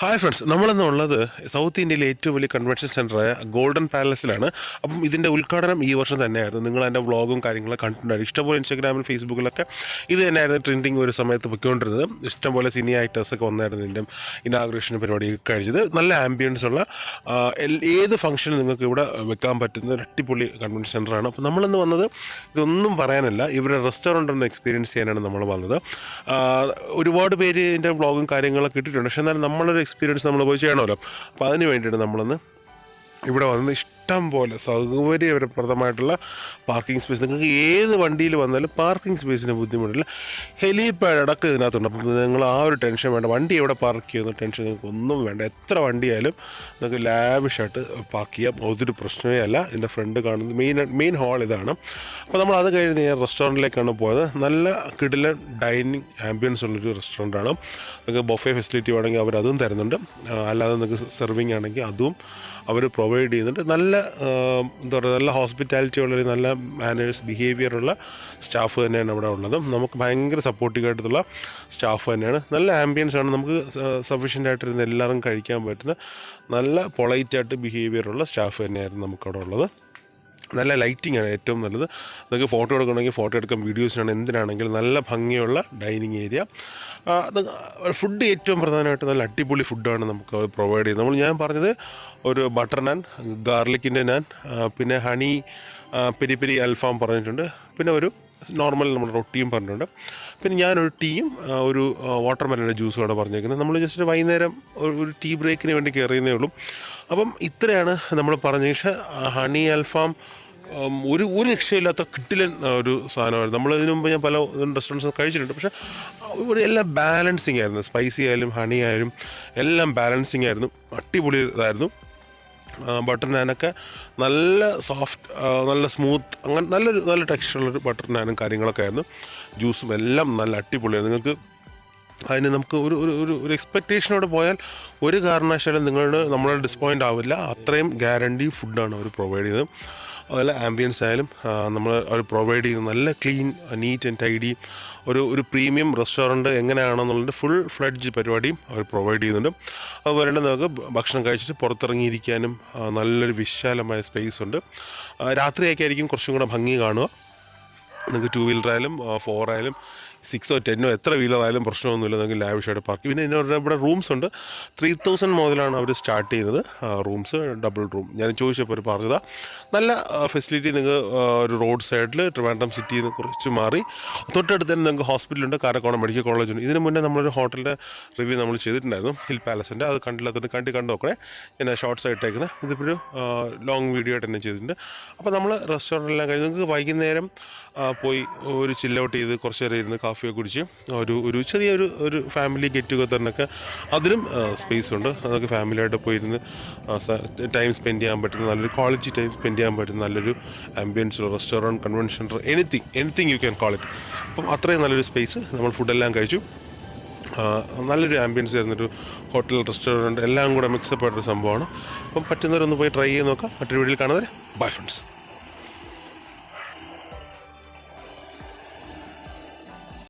Hi friends, നമ്മളിന്നുള്ളത് south ഇന്ത്യയിലെ ഏറ്റവും വലിയ കൺവെൻഷൻ സെൻ്ററായ ഗോൾഡൻ പാലസിലാണ്. അപ്പം ഇതിൻ്റെ ഉദ്ഘാടനം ഈ വർഷം തന്നെയായിരുന്നു. നിങ്ങൾ എൻ്റെ വ്ളോഗും കാര്യങ്ങളൊക്കെ കണ്ടിട്ടുണ്ടായിരുന്നു. ഇഷ്ടംപോലെ ഇൻസ്റ്റാഗ്രാമിൽ ഫേസ്ബുക്കിലൊക്കെ ഇത് തന്നെയായിരുന്നു ട്രെൻഡിങ് ഒരു സമയത്ത് പൊയ്ക്കൊണ്ടിരുന്നത്. ഇഷ്ടംപോലെ സിനി ആക്ടേഴ്സൊക്കെ വന്നായിരുന്നു ഇതിൻ്റെ ഇനാഗ്രേഷൻ പരിപാടി കഴിച്ചത്. നല്ല ആംബിയൻസ് ഉള്ള ഏത് ഫംഗ്ഷനും നിങ്ങൾക്ക് ഇവിടെ വെക്കാൻ പറ്റുന്ന ഒരു അടിപൊളി കൺവെൻഷൻ സെൻ്ററാണ്. അപ്പോൾ നമ്മളിന്ന് വന്നത് ഇതൊന്നും പറയാനല്ല, ഇവരുടെ റെസ്റ്റോറൻ്റ് ഒന്ന് എക്സ്പീരിയൻസ് ചെയ്യാനാണ് നമ്മൾ വന്നത്. ഒരുപാട് പേര് ഇതിൻ്റെ വ്ളോഗും കാര്യങ്ങളൊക്കെ ഇട്ടിട്ടുണ്ട്. പക്ഷേ എന്നാലും നമ്മളൊരു എക്സ്പീരിയൻസ് നമ്മൾ പോയി ചെയ്യണമല്ലോ. അപ്പോൾ അതിന് വേണ്ടിയിട്ട് നമ്മളൊന്ന് ഇവിടെ വന്ന് ഇഷ്ടം പോലെ സൗകര്യപ്രദമായിട്ടുള്ള പാർക്കിംഗ് സ്പേസ്, നിങ്ങൾക്ക് ഏത് വണ്ടിയിൽ വന്നാലും പാർക്കിംഗ് സ്പേസിന് ബുദ്ധിമുട്ടില്ല. ഹെലിപാഡ് അടക്കം ഇതിനകത്തുണ്ട്. അപ്പം നിങ്ങൾ ആ ഒരു ടെൻഷൻ വേണ്ട. വണ്ടി എവിടെ പാർക്ക് ചെയ്യുന്ന ടെൻഷൻ നിങ്ങൾക്ക് ഒന്നും വേണ്ട. എത്ര വണ്ടിയായാലും നിങ്ങൾക്ക് ലാവിഷായിട്ട് പാർക്ക് ചെയ്യാം, ഒരു പ്രശ്നമേ അല്ല. ഇതിൻ്റെ ഫ്രണ്ട് കാണുന്നത് മെയിൻ ഹാൾ ഇതാണ്. അപ്പോൾ നമ്മൾ അത് കഴിഞ്ഞ് ഞാൻ റെസ്റ്റോറൻറ്റിലേക്കാണ് പോയത്. നല്ല കിടിലൻ ഡൈനിങ് ആംബിയൻസ് ഉള്ളൊരു റെസ്റ്റോറൻറ്റാണ്. നിങ്ങൾക്ക് ബൊഫേ ഫെസിലിറ്റി വേണമെങ്കിൽ അവർ അതും തരുന്നുണ്ട്. അല്ലാതെ നിങ്ങൾക്ക് സെർവിങ് ആണെങ്കിൽ അതും അവർ പ്രൊവൈഡ് ചെയ്യുന്നുണ്ട്. നല്ല എന്താ പറയുക, നല്ല ഹോസ്പിറ്റാലിറ്റി ഉള്ള നല്ല മാനേഴ്സ് ബിഹേവിയറുള്ള സ്റ്റാഫ് തന്നെയാണ് അവിടെ ഉള്ളത്. നമുക്ക് ഭയങ്കര സപ്പോർട്ടീവായിട്ടുള്ള സ്റ്റാഫ് തന്നെയാണ്. നല്ല ആംബിയൻസ് ആണ്. നമുക്ക് സഫീഷ്യൻ്റ് ആയിട്ടിരുന്ന് എല്ലാവരും കഴിക്കാൻ പറ്റുന്ന നല്ല പൊളൈറ്റായിട്ട് ബിഹേവിയറുള്ള സ്റ്റാഫ് തന്നെയായിരുന്നു നമുക്കവിടെ ഉള്ളത്. നല്ല ലൈറ്റിംഗ് ആണ് ഏറ്റവും നല്ലത്. നിങ്ങൾക്ക് ഫോട്ടോ എടുക്കണമെങ്കിൽ ഫോട്ടോ എടുക്കാം, വീഡിയോസിനാണ് എന്തിനാണെങ്കിലും നല്ല ഭംഗിയുള്ള ഡൈനിങ് ഏരിയ. ഫുഡ് ഏറ്റവും പ്രധാനമായിട്ട് നല്ല അടിപൊളി ഫുഡാണ് നമുക്ക് പ്രൊവൈഡ് ചെയ്യുന്നത്. ഞാൻ പറഞ്ഞത് ഒരു ബട്ടർ നാൻ, ഗാർലിക്കിൻ്റെ നാൻ, പിന്നെ ഹണി പെരി പെരി അൽഫാം പറഞ്ഞിട്ടുണ്ട്, പിന്നെ ഒരു നോർമൽ നമ്മുടെ റൊട്ടിയും പറഞ്ഞിട്ടുണ്ട്, പിന്നെ ഞാനൊരു ടീയും ഒരു വാട്ടർമെലൻ്റെ ജ്യൂസുമാണ് പറഞ്ഞേക്കുന്നത്. നമ്മൾ ജസ്റ്റ് വൈകുന്നേരം ഒരു ടീ ബ്രേക്കിന് വേണ്ടി കയറിയതേ ഉള്ളൂ. അപ്പം ഇത്രയാണ് നമ്മൾ പറഞ്ഞ. പക്ഷേ ഹണി അൽഫാം ഒരു രക്ഷയില്ലാത്ത കിട്ടിലൻ ഒരു സാധനമായിരുന്നു. നമ്മൾ ഇതിനു മുമ്പ് ഞാൻ പല റെസ്റ്റോറൻറ്റ്സ് കഴിച്ചിട്ടുണ്ട്. പക്ഷേ എല്ലാം ബാലൻസിങ് ആയിരുന്നു. സ്പൈസി ആയാലും ഹണി ആയാലും എല്ലാം ബാലൻസിങ് ആയിരുന്നു. അടിപൊളി ഇതായിരുന്നു. ബട്ടർ നാനൊക്കെ നല്ല സോഫ്റ്റ്, നല്ല സ്മൂത്ത്, അങ്ങനെ നല്ല ടെക്സ്ചറുള്ളൊരു ബട്ടർ നാനും കാര്യങ്ങളൊക്കെ ആയിരുന്നു. ജ്യൂസും എല്ലാം നല്ല അടിപൊളിയായിരുന്നു. നിങ്ങൾക്ക് അതിന് നമുക്ക് ഒരു എക്സ്പെക്റ്റേഷനോടെ പോയാൽ ഒരു കാരണവശാലും നമ്മൾ ഡിസപ്പോയിൻ്റ് ആവില്ല. അത്രയും ഗ്യാരണ്ടി ഫുഡാണ് അവർ പ്രൊവൈഡ് ചെയ്യുന്നത്. അതുപോലെ ആംബിയൻസ് ആയാലും അവർ പ്രൊവൈഡ് ചെയ്യുന്നത് നല്ല ക്ലീൻ, നീറ്റ് ആൻഡ് ടൈഡി ഒരു പ്രീമിയം റെസ്റ്റോറൻറ്റ് എങ്ങനെയാണെന്നുള്ളതിൻ്റെ ഫുൾ ഫ്ലെഡ്ജ് പരിപാടിയും അവർ പ്രൊവൈഡ് ചെയ്യുന്നുണ്ട്. അതുപോലെ തന്നെ നമുക്ക് ഭക്ഷണം കഴിച്ചിട്ട് പുറത്തിറങ്ങിയിരിക്കാനും നല്ലൊരു വിശാലമായ സ്പേസ് ഉണ്ട്. രാത്രിയൊക്കെ ആയിരിക്കും കുറച്ചും കൂടെ ഭംഗി കാണുക. നിങ്ങൾക്ക് 2 വീലറായാലും 4 ആയാലും 6 or 10 എത്ര വീലറായാലും പ്രശ്നമൊന്നുമില്ല. നിങ്ങൾക്ക് ലാവിഷായിട്ട് പാർക്ക്. പിന്നെ ഇവിടെ റൂംസ് ഉണ്ട്. 3000 മുതലാണ് അവർ സ്റ്റാർട്ട് ചെയ്യുന്നത് റൂംസ്, ഡബിൾ റൂം. ഞാൻ ചോദിച്ചപ്പോൾ അവർ പറഞ്ഞതാണ് നല്ല ഫെസിലിറ്റി. നിങ്ങൾക്ക് ഒരു റോഡ് സൈഡിൽ ട്രിവാൻഡ്രം സിറ്റിയിൽ നിന്ന് കുറച്ച് മാറി തൊട്ടടുത്ത് തന്നെ നിങ്ങൾക്ക് ഹോസ്പിറ്റലുണ്ട്, കാരക്കോണം മെഡിക്കൽ കോളേജുണ്ട്. ഇതിന് മുന്നേ നമ്മളൊരു ഹോട്ടലിൻ്റെ റിവ്യൂ നമ്മൾ ചെയ്തിട്ടുണ്ടായിരുന്നു, ഹിൽ പാലസിൻ്റെ. അത് കണ്ടില്ലാത്തത് കണ്ടു നോക്കണേ. ഞാൻ ഷോർട്ട്സ് ആയിട്ടേക്കുന്നത് ഇതിപ്പോൾ ഒരു ലോങ് വീഡിയോ ആയിട്ട് തന്നെ ചെയ്തിട്ടുണ്ട്. അപ്പോൾ നമ്മൾ റെസ്റ്റോറൻറ്റെല്ലാം കഴിഞ്ഞ് നിങ്ങൾക്ക് വൈകുന്നേരം പോയി ഒരു ചില്ലൗട്ട് ചെയ്ത് കുറച്ച് നേരം ഇരുന്ന് കാഫിയൊക്കെ കുടിച്ച് ഒരു ചെറിയൊരു ഫാമിലി ഗെറ്റ് ടുഗദറിനൊക്കെ അതിലും സ്പേസ് ഉണ്ട്. അതൊക്കെ ഫാമിലിയായിട്ട് പോയിരുന്ന് ടൈം സ്പെൻഡ് ചെയ്യാൻ പറ്റുന്ന നല്ലൊരു ക്വാളിറ്റി ടൈം സ്പെൻഡ് ചെയ്യാൻ പറ്റുന്ന നല്ലൊരു ആംബിയൻസുള്ള restaurant, convention centre, anything you can call it. അപ്പം അത്രയും നല്ലൊരു സ്പേസ്. നമ്മൾ ഫുഡെല്ലാം കഴിച്ചു. നല്ലൊരു ആംബിയൻസ് ആയിരുന്നൊരു ഹോട്ടൽ, റെസ്റ്റോറൻറ്റ് എല്ലാം കൂടെ മിക്സപ്പ് ആയിട്ടൊരു സംഭവമാണ്. അപ്പം പറ്റുന്നവരൊന്ന് പോയി ട്രൈ ചെയ്ത് നോക്കാം. മറ്റൊരു വീഡിയോയിൽ കാണുന്നവരെ ബൈ ഫ്രണ്ട്സ്.